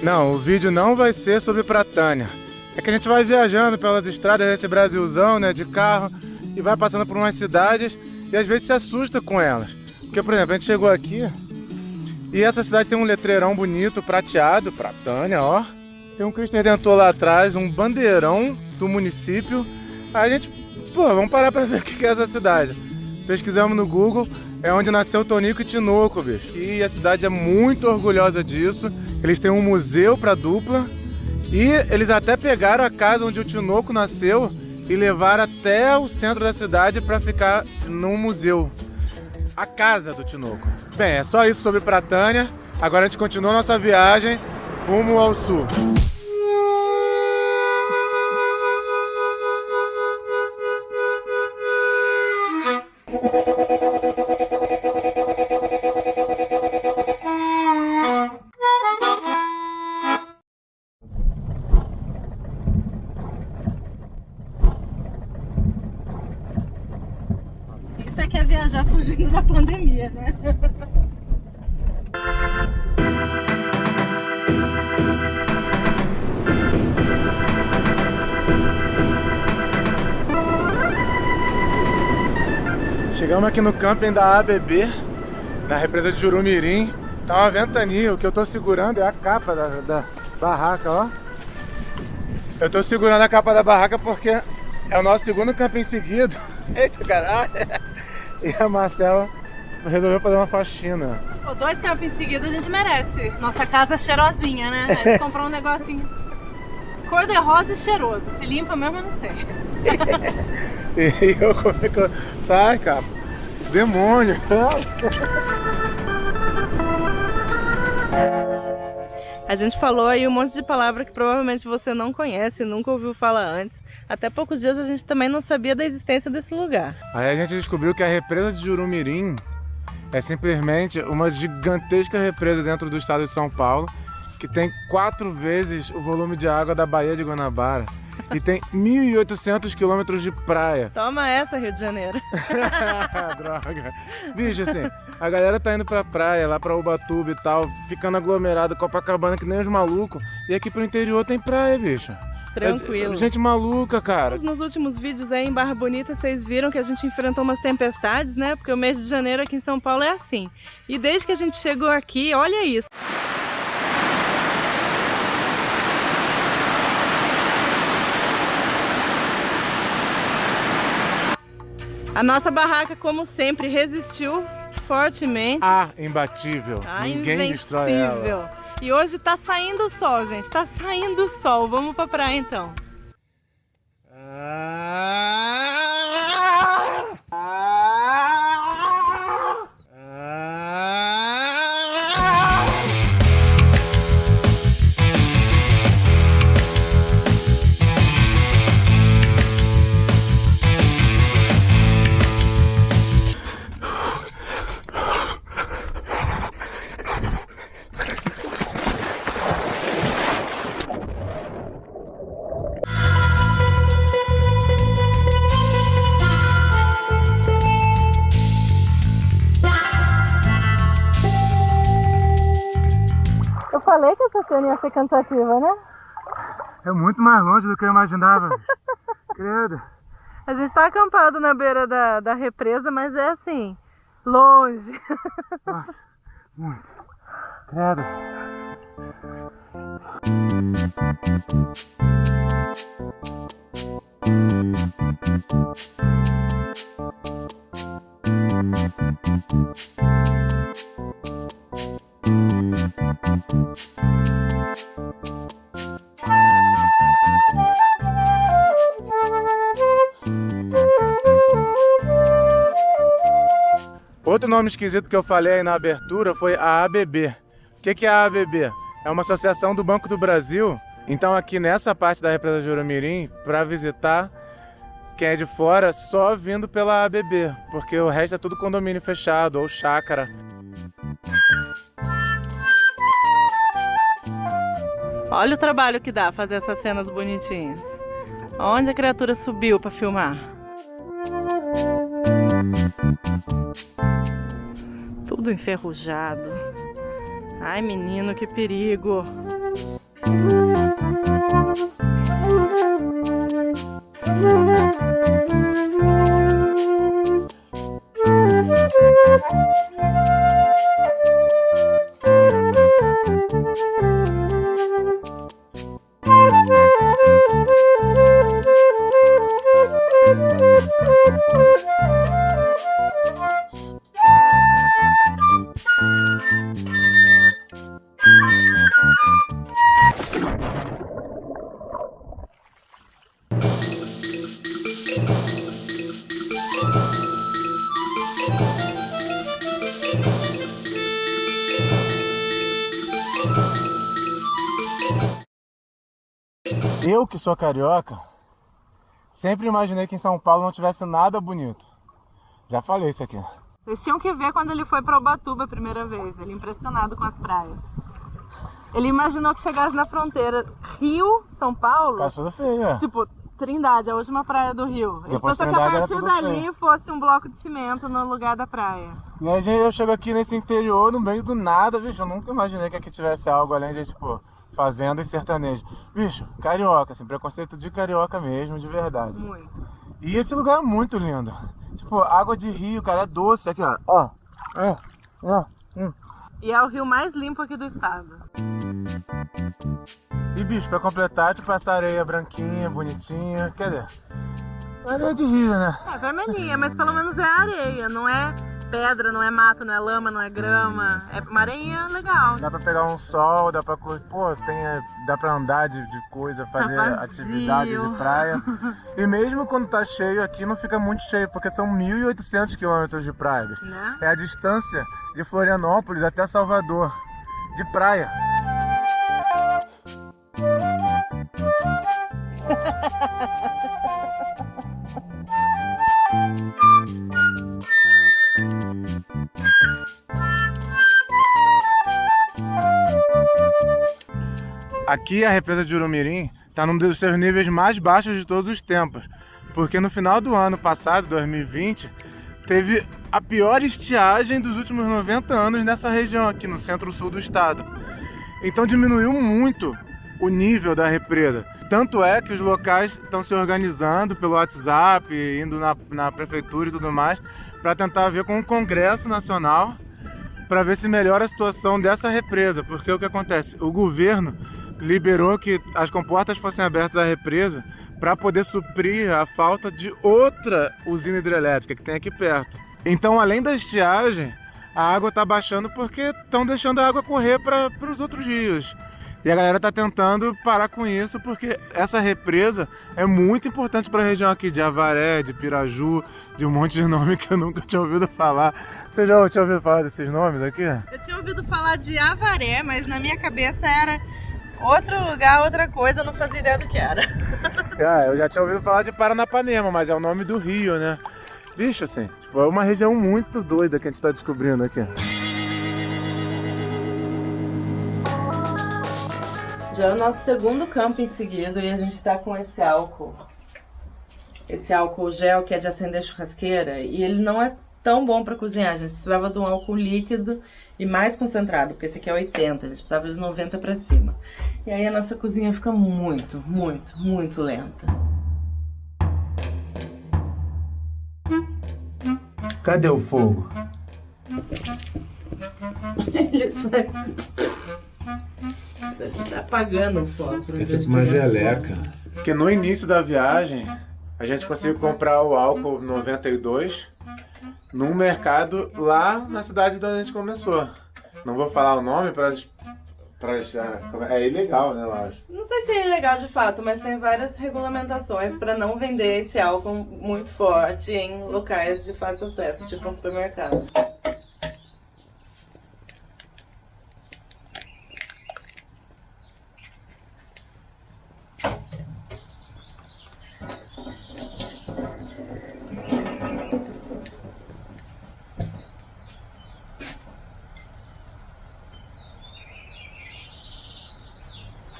Não, o vídeo não vai ser sobre Pratânia. É que a gente vai viajando pelas estradas desse Brasilzão, né, de carro, e vai passando por umas cidades e às vezes se assusta com elas. Porque, por exemplo, a gente chegou aqui e essa cidade tem um letreirão bonito, prateado, Pratânia, ó. Tem um Cristo Redentor lá atrás, um bandeirão do município. Aí a gente, pô, vamos parar pra ver o que é essa cidade. Pesquisamos no Google, é onde nasceu Tonico e Tinoco, bicho. E a cidade é muito orgulhosa disso. Eles têm um museu pra dupla. E eles até pegaram a casa onde o Tinoco nasceu e levaram até o centro da cidade para ficar num museu. A casa do Tinoco. Bem, é só isso sobre Pratânia. Agora a gente continua a nossa viagem rumo ao sul. Isso aqui é viajar fugindo da pandemia, né? Chegamos aqui no camping da ABB, na represa de Jurumirim. Tá uma ventania, o que eu tô segurando é a capa da barraca, ó. Eu tô segurando a capa da barraca porque é o nosso segundo camping seguido. Eita, caralho! E a Marcela resolveu fazer uma faxina. Pô, 2 campings seguidos a gente merece. Nossa casa é cheirosinha, né? A gente comprou um negocinho cor de rosa e cheiroso. Se limpa mesmo, eu não sei. E eu como é que eu... Sai, capa! Demônio! A gente falou aí um monte de palavra que provavelmente você não conhece, nunca ouviu falar antes. Até poucos dias a gente também não sabia da existência desse lugar. Aí a gente descobriu que a represa de Jurumirim é simplesmente uma gigantesca represa dentro do estado de São Paulo, que tem 4 vezes o volume de água da Baía de Guanabara e tem 1.800 quilômetros de praia. Toma essa, Rio de Janeiro. Droga. Bicho, assim, a galera tá indo pra praia, lá pra Ubatuba e tal, ficando aglomerado, Copacabana que nem os malucos, e aqui pro interior tem praia, bicho. Tranquilo. Gente maluca, cara. Nos últimos vídeos aí em Barra Bonita, vocês viram que a gente enfrentou umas tempestades, né? Porque o mês de janeiro aqui em São Paulo é assim. E desde que a gente chegou aqui, olha isso. A nossa barraca, como sempre, resistiu fortemente. Imbatível. Ninguém Invencível. destrói ela. E hoje tá saindo o sol, gente. Tá saindo o sol. Vamos pra praia então. Eu falei que essa cena ia ser cansativa, né? É muito mais longe do que eu imaginava. Credo. A gente tá acampado na beira da represa, mas é assim, longe. Nossa, muito. Credo. Outro nome esquisito que eu falei aí na abertura foi a ABB. O que é a ABB? É uma associação do Banco do Brasil. Então aqui nessa parte da represa de Jurumirim, para visitar, quem é de fora, só vindo pela ABB, porque o resto é tudo condomínio fechado ou chácara. Olha o trabalho que dá fazer essas cenas bonitinhas. Onde a criatura subiu para filmar? Tudo enferrujado. Ai, menino, que perigo. Eu, que sou carioca, sempre imaginei que em São Paulo não tivesse nada bonito. Já falei isso aqui. Vocês tinham que ver quando ele foi para Ubatuba a primeira vez. Ele impressionado com as praias. Ele imaginou que chegasse na fronteira Rio, São Paulo. Cachorro feio, é. Tipo, Trindade, a última praia do Rio. Ele Depois pensou que a Trindade era partir tudo dali feio. fosse um bloco de cimento no lugar da praia. E aí eu chego aqui nesse interior, no meio do nada, bicho. Eu nunca imaginei que aqui tivesse algo além de, tipo, fazenda e sertanejo. Bicho, carioca, assim, preconceito de carioca mesmo, de verdade. Muito. E esse lugar é muito lindo. Tipo, água de rio, cara, é doce. Aqui, ó. E é o rio mais limpo aqui do estado. E, bicho, pra completar, tipo, essa areia branquinha, bonitinha. Quer dizer, areia de rio, né? É vermelhinha, mas pelo menos é areia. Não é pedra, não é mato, não é lama, não é grama. É uma areinha legal. Dá pra pegar um sol, dá pra curtir, pô, dá pra andar de coisa, fazer vazio. atividades de praia. E mesmo quando tá cheio aqui, não fica muito cheio, porque são 1.800 quilômetros de praia. Né? É a distância de Florianópolis até Salvador, de praia. Aqui a represa de Urumirim está num dos seus níveis mais baixos de todos os tempos, porque no final do ano passado, 2020, teve a pior estiagem dos últimos 90 anos nessa região aqui no centro-sul do estado. Então diminuiu muito o nível da represa. Tanto é que os locais estão se organizando pelo WhatsApp, indo na prefeitura e tudo mais, para tentar ver com o Congresso Nacional, para ver se melhora a situação dessa represa. Porque o que acontece? O governo liberou que as comportas fossem abertas à represa para poder suprir a falta de outra usina hidrelétrica que tem aqui perto. Então, além da estiagem, a água está baixando porque estão deixando a água correr para os outros rios. E a galera está tentando parar com isso porque essa represa é muito importante para a região aqui de Avaré, de Piraju, de um monte de nome que eu nunca tinha ouvido falar. Você já tinha ouvido falar desses nomes aqui? Eu tinha ouvido falar de Avaré, mas na minha cabeça era outro lugar, outra coisa, eu não fazia ideia do que era. Eu já tinha ouvido falar de Paranapanema, mas é o nome do rio, né? Bicho, assim, tipo, é uma região muito doida que a gente está descobrindo aqui. Já é o nosso segundo camping seguido e a gente está com esse álcool. Esse álcool gel que é de acender churrasqueira e ele não é tão bom para cozinhar. A gente precisava de um álcool líquido e mais concentrado, porque esse aqui é 80, a gente precisava de 90 para cima. E aí a nossa cozinha fica muito lenta. Cadê o fogo? Ele faz... Tá apagando o fósforo. É tipo uma geleca. Porque no início da viagem, a gente conseguiu comprar o álcool 92 num mercado lá na cidade da onde a gente começou. Não vou falar o nome é ilegal, né, eu acho. Não sei se é ilegal de fato, mas tem várias regulamentações para não vender esse álcool muito forte em locais de fácil acesso, tipo um supermercado.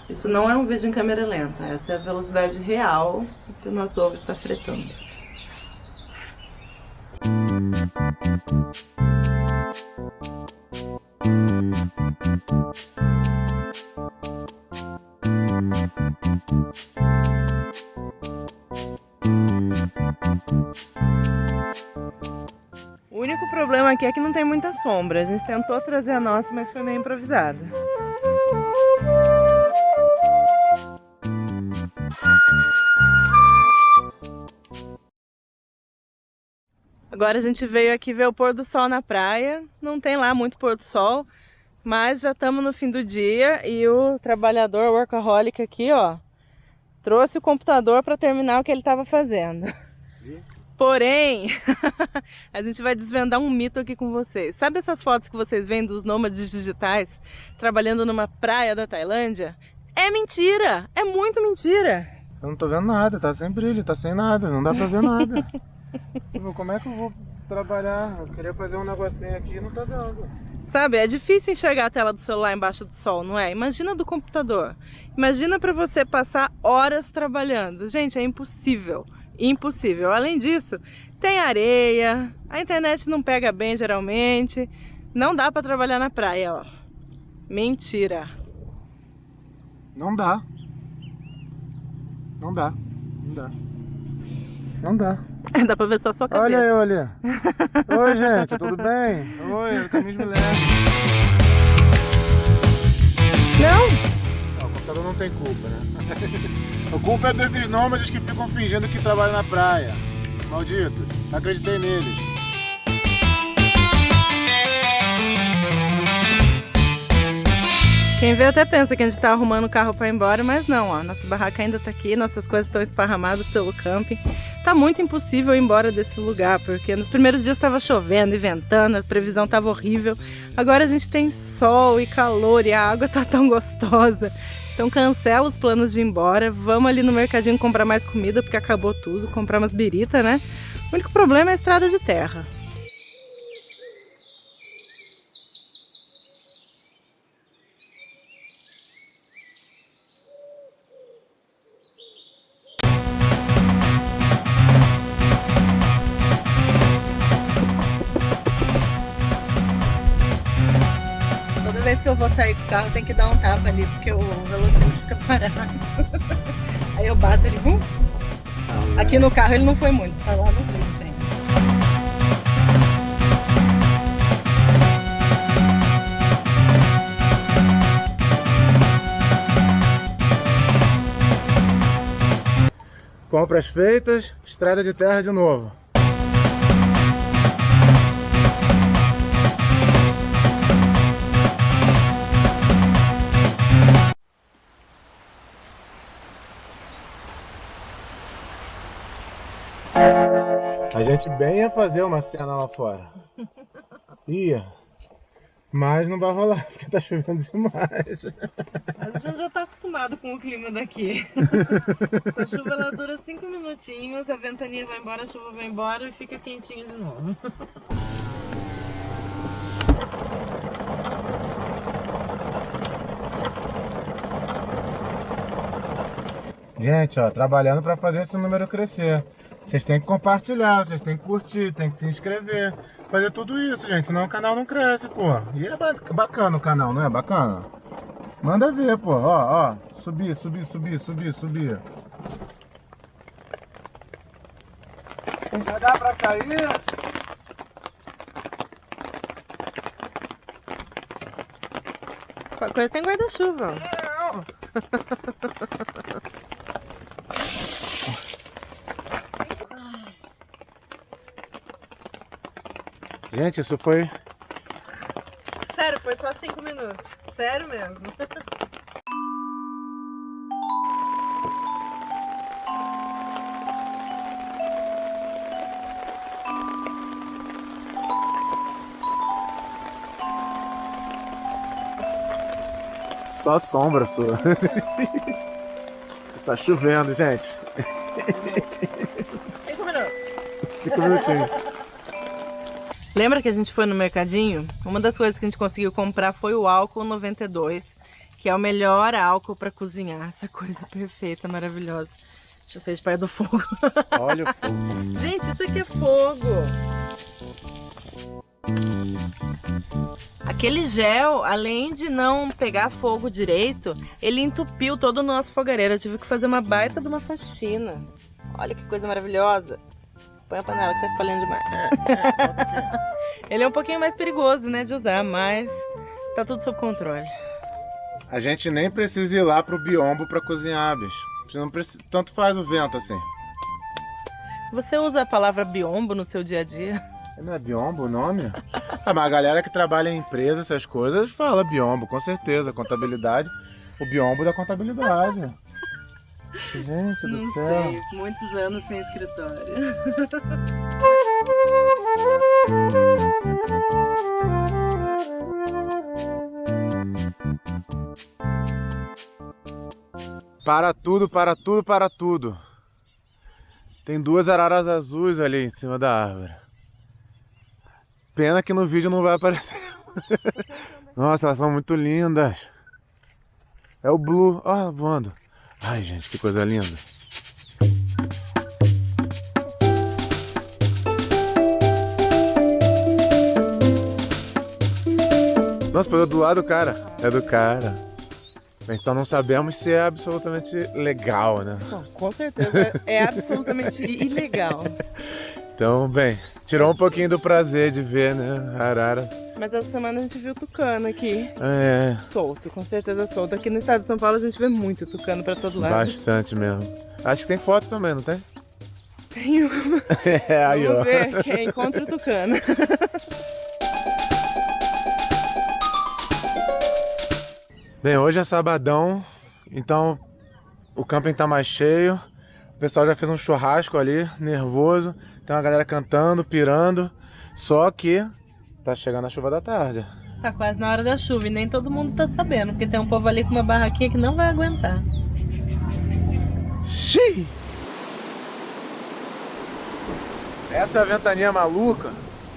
Isso não é um vídeo em câmera lenta, essa é a velocidade real que o nosso ovo está fritando. problema aqui é que não tem muita sombra. A gente tentou trazer a nossa, mas foi meio improvisada. Agora a gente veio aqui ver o pôr do sol na praia. Não tem lá muito pôr do sol, mas já estamos no fim do dia e o trabalhador o workaholic aqui, ó, trouxe o computador para terminar o que ele estava fazendo. Porém, a gente vai desvendar um mito aqui com vocês. Sabe essas fotos que vocês veem dos nômades digitais trabalhando numa praia da Tailândia? É mentira! É muito mentira! Eu não tô vendo nada, tá sem brilho, tá sem nada, não dá pra ver nada. Tipo, como é que eu vou trabalhar? Eu queria fazer um negocinho aqui e não tá vendo. Sabe, é difícil enxergar a tela do celular embaixo do sol, não é? Imagina do computador. Imagina pra você passar horas trabalhando. Gente, é impossível. Impossível. Além disso, tem areia, a internet não pega bem geralmente, não dá pra trabalhar na praia, ó. Mentira. Não dá. Não dá. Não dá. Não dá. Dá pra ver só a sua cabeça. Olha eu ali. Oi, gente, tudo bem? Oi, Caminhos Mulher. Não? O computador não tem culpa, né? A culpa é desses nômades que ficam fingindo que trabalham na praia. Malditos, acreditei neles. Quem vê até pensa que a gente tá arrumando o carro pra ir embora, mas não, ó. Nossa barraca ainda tá aqui, nossas coisas estão esparramadas pelo camping. Tá muito impossível ir embora desse lugar, porque nos primeiros dias tava chovendo e ventando, a previsão tava horrível. Agora a gente tem sol e calor e a água tá tão gostosa. Então cancela os planos de ir embora, vamos ali no mercadinho comprar mais comida, porque acabou tudo, comprar umas birita, né? O único problema é a estrada de terra. Toda vez que eu vou sair com o carro tem que dar um tapa ali, porque o velocímetro fica parado. Aí eu bato ele, Aqui no carro ele não foi muito, tá lá nos 20 ainda. Compras feitas, estrada de terra de novo. A gente bem ia fazer uma cena lá fora. Ia. Mas não vai rolar, porque tá chovendo demais. A gente já tá acostumado com o clima daqui. Essa chuva ela dura 5 minutinhos, a ventania vai embora, a chuva vai embora e fica quentinho de novo. Gente, ó, trabalhando pra fazer esse número crescer. Vocês têm que compartilhar, vocês têm que curtir, tem que se inscrever. Fazer tudo isso, gente, senão o canal não cresce, pô. E é bacana o canal, não é bacana? Manda ver, pô, ó, ó. Subir, subir, subir, subir, subir. Vai dar pra cair? Qualquer coisa tem guarda-chuva. Não. Gente, isso foi... Sério, foi só 5 minutos. Sério mesmo. Só sombra sua. Tá chovendo, gente. 5 minutos. 5 minutinhos. Lembra que a gente foi no mercadinho? Uma das coisas que a gente conseguiu comprar foi o álcool 92, que é o melhor álcool para cozinhar. Essa coisa perfeita, maravilhosa. Deixa eu sair de perto do fogo. Olha o fogo. Gente, isso aqui é fogo. Aquele gel, além de não pegar fogo direito, ele entupiu todo o nosso fogareiro. Eu tive que fazer uma baita de uma faxina. Olha que coisa maravilhosa. Põe a panela que tá falhando demais. Ele é um pouquinho mais perigoso, né, de usar, mas tá tudo sob controle. A gente nem precisa ir lá pro biombo pra cozinhar, bicho. Não precisa... Tanto faz o vento assim. Você usa a palavra biombo no seu dia a dia? Não é biombo o nome? Ah, mas a galera que trabalha em empresa, essas coisas, fala biombo, com certeza. Contabilidade, o biombo da contabilidade. Gente do Não céu. sei, muitos anos sem escritório. Para tudo, para tudo, para tudo. Tem duas araras azuis ali em cima da árvore. Pena que no vídeo não vai aparecer. Nossa, elas são muito lindas. É o Blue. Ó, voando. Ai, gente, que coisa linda. Nossa, pegou do lado do cara. É do cara. A gente só não sabemos se é absolutamente legal, né? Bom, com certeza é absolutamente ilegal. Então, bem, tirou um pouquinho do prazer de ver, né, a arara. Mas essa semana a gente viu tucano aqui, É, solto, com certeza solto. Aqui no estado de São Paulo a gente vê muito tucano pra todo lado. bastante mesmo. Acho que tem foto também, não tem? Tem uma. É, aí, Vamos ó. ver quem encontra o tucano. Bem, hoje é sabadão, então o camping tá mais cheio. O pessoal já fez um churrasco ali, nervoso. Tem uma galera cantando, pirando. Só que tá chegando a chuva da tarde. Tá quase na hora da chuva e nem todo mundo tá sabendo, porque tem um povo ali com uma barraquinha que não vai aguentar. Xiii! Essa ventania maluca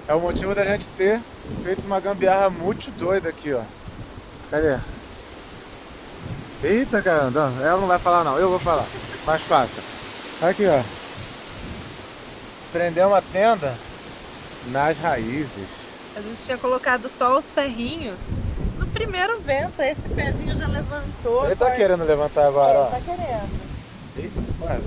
é o motivo da gente ter feito uma gambiarra muito doida aqui, ó. Cadê? Eita, caramba, ela não vai falar não, eu vou falar. Mais fácil. Aqui, ó. Prender uma tenda nas raízes. A gente tinha colocado só os ferrinhos. No primeiro vento, esse pezinho já levantou. Ele tá querendo levantar agora, ó. Tá querendo. Eita, quase.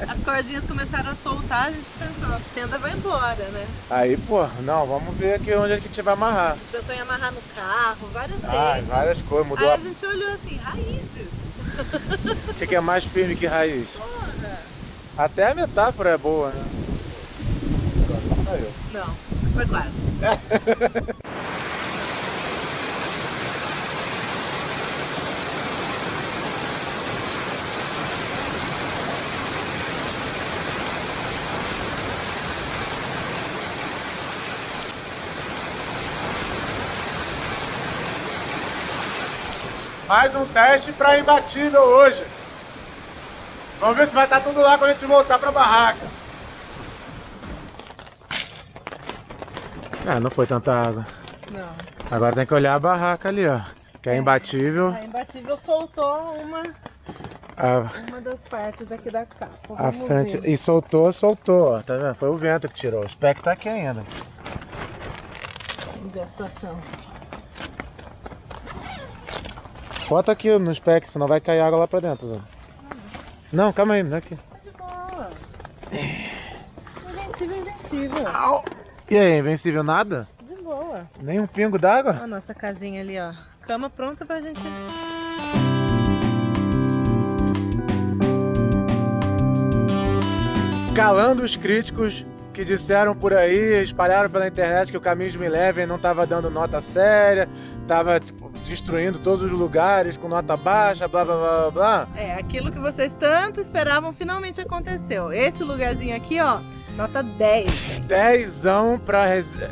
As cordinhas começaram a soltar, a gente pensou, a tenda vai embora, né? Aí, pô, não, vamos ver aqui onde é que a gente vai amarrar. Pensou em amarrar no carro, várias Ah, vezes. várias coisas, mudou Aí a... a gente olhou assim, raízes. O que é mais firme que raiz? Porra. Até a metáfora é boa, né? Aí, ó. Não, foi quase. Mais um teste para imbatível hoje. Vamos ver se vai estar tudo lá quando a gente voltar para a barraca. Ah, não foi tanta água. Não. Agora tem que olhar a barraca ali, ó. Que é imbatível. A imbatível soltou uma das partes aqui da capa. A Vamos frente. ver. E soltou, ó. Tá vendo? Foi o vento que tirou. O spec tá aqui ainda. Vamos ver a situação. Bota aqui no spec, senão vai cair água lá pra dentro, Zé. Não, calma aí, não é aqui. De boa. Invencível, invencível. E aí, invencível nada? De boa. Nem um pingo d'água? Ó a nossa casinha ali, ó. Cama pronta pra gente. Calando os críticos que disseram por aí, espalharam pela internet que o Caminhos Me Levem não estava dando nota séria, estava destruindo todos os lugares com nota baixa, blá blá blá blá. É, aquilo que vocês tanto esperavam finalmente aconteceu. Esse lugarzinho aqui, ó, nota 10. 10ão pra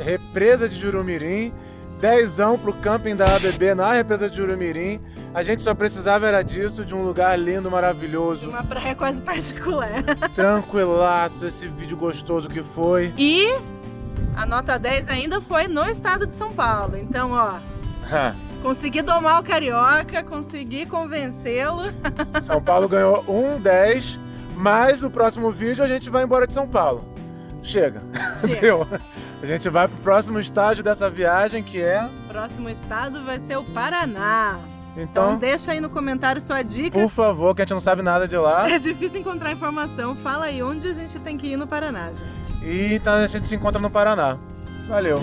represa de Jurumirim, 10ão pro camping da ABB na represa de Jurumirim. A gente só precisava era disso, de um lugar lindo, maravilhoso, Uma praia quase particular. tranquilaço, esse vídeo gostoso que foi. E a nota 10 ainda foi no estado de São Paulo. Então, ó, consegui domar o carioca, consegui convencê-lo. São Paulo ganhou um 10, mas no próximo vídeo a gente vai embora de São Paulo. Chega. Chega. Viu? A gente vai pro próximo estágio dessa viagem, que é... Próximo estado vai ser o Paraná. Então deixa aí no comentário sua dica. Por favor, que a gente não sabe nada de lá. É difícil encontrar informação. Fala aí onde a gente tem que ir no Paraná, gente. E então a gente se encontra no Paraná. Valeu!